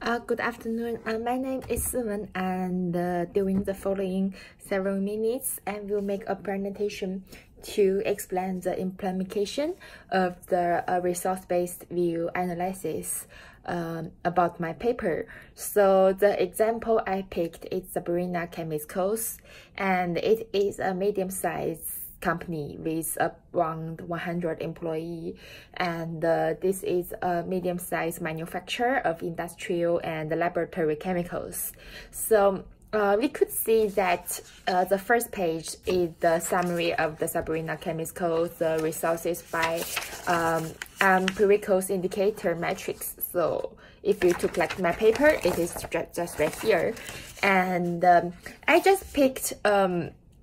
Good afternoon. My name is Suman, and during the following several minutes, I will make a presentation to explain the implementation of the resource-based view analysis about my paper. So the example I picked is Sabrina Chemicals, and it is a medium-sized company with around 100 employees, and this is a medium-sized manufacturer of industrial and laboratory chemicals. So we could see that the first page is the summary of the Sabrina Chemicals, the resources by empirical indicator matrix. So if you took like my paper, it is just right here, and I just picked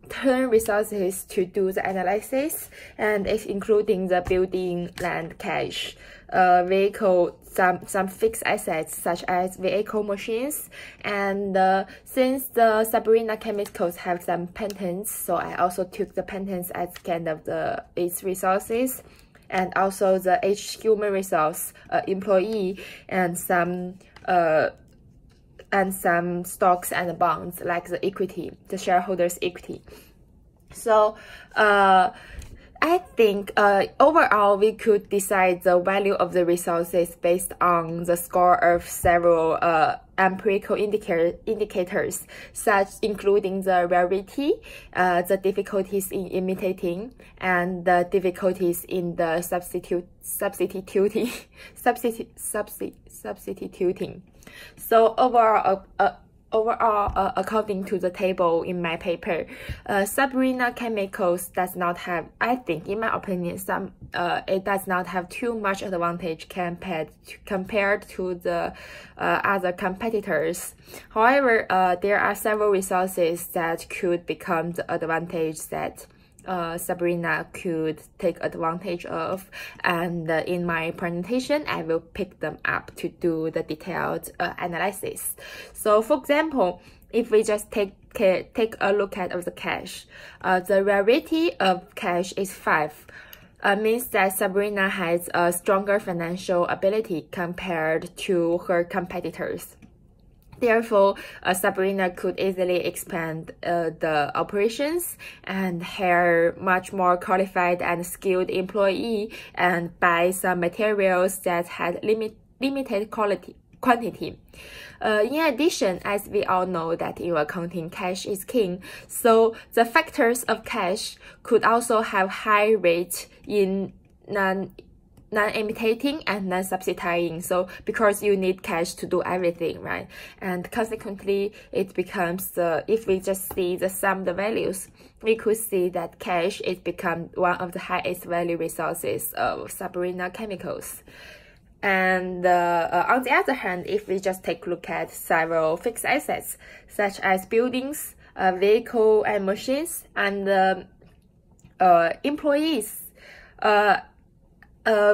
10 resources to do the analysis, and it's including the building, land, cash, vehicle, some fixed assets such as vehicle machines, and since the Sabrina Chemicals have some patents, so I also took the patents as kind of its resources, and also the human resource, employee, and some stocks and bonds like the equity, the shareholders' equity. So I think overall we could decide the value of the resources based on the score of several empirical indicators, such including the rarity, the difficulties in imitating, and the difficulties in the substituting. So overall, according to the table in my paper, Sabrina Chemicals does not have, I think, in my opinion, it does not have too much advantage compared to the other competitors. However, there are several resources that could become the advantage that Sabrina could take advantage of, and in my presentation I will pick them up to do the detailed analysis. So for example, if we just take a look at the cash, the rarity of cash is 5. Means that Sabrina has a stronger financial ability compared to her competitors. Therefore, Sabrina could easily expand the operations and hire much more qualified and skilled employee, and buy some materials that had limited quantity. In addition, as we all know that in accounting, cash is king, so the factors of cash could also have high rate in non-imitating and non-substituting, so because you need cash to do everything, right? And consequently, it becomes if we just see the sum of the values, we could see that cash is become one of the highest value resources of Sabrina Chemicals. And on the other hand, if we just take a look at several fixed assets such as buildings, vehicle and machines, and employees,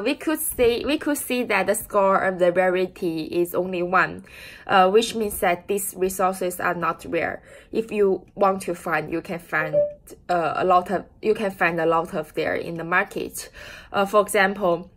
we could see that the score of the rarity is only 1, which means that these resources are not rare. If you want to find, you can find a lot of there in the market. For example,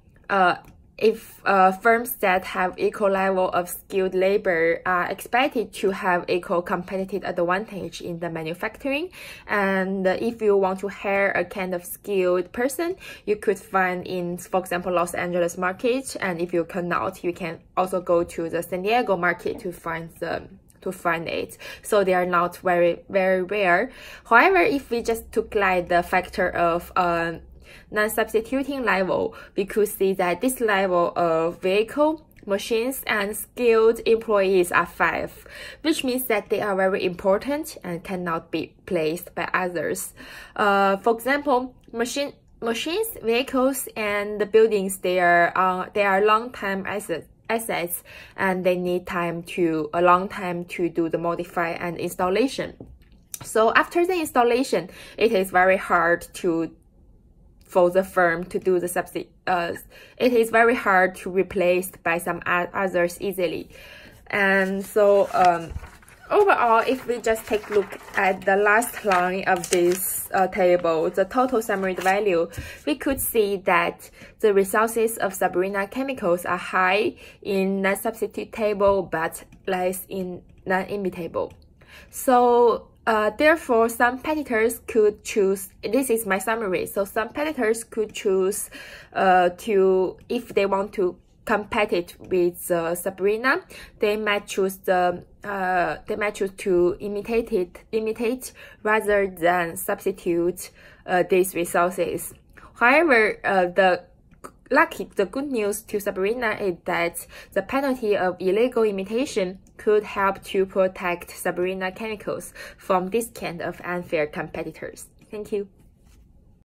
if firms that have equal level of skilled labor are expected to have equal competitive advantage in the manufacturing, and if you want to hire a kind of skilled person, you could find in, for example, Los Angeles market, and if you cannot, you can also go to the San Diego market to find it. So they are not very rare. However, if we just took like the factor of non-substituting level, we could see that this level of vehicle, machines, and skilled employees are 5, which means that they are very important and cannot be placed by others. For example, machines, vehicles, and the buildings, they are long-time assets, and they need a long time to do the modify and installation. So after the installation, it is very hard for the firm to do the it is very hard to replace by some others easily. And so Overall, if we just take a look at the last line of this table, the total summarized value, we could see that the resources of Sabrina chemicals are high in non-substitutable but less in non-imitable. So therefore, some competitors could choose, this is my summary, so some competitors could choose if they want to compete with Sabrina, they might choose to imitate rather than substitute these resources. However, the good news to Sabrina is that the penalty of illegal imitation could help to protect Sabrina chemicals from this kind of unfair competitors. Thank you.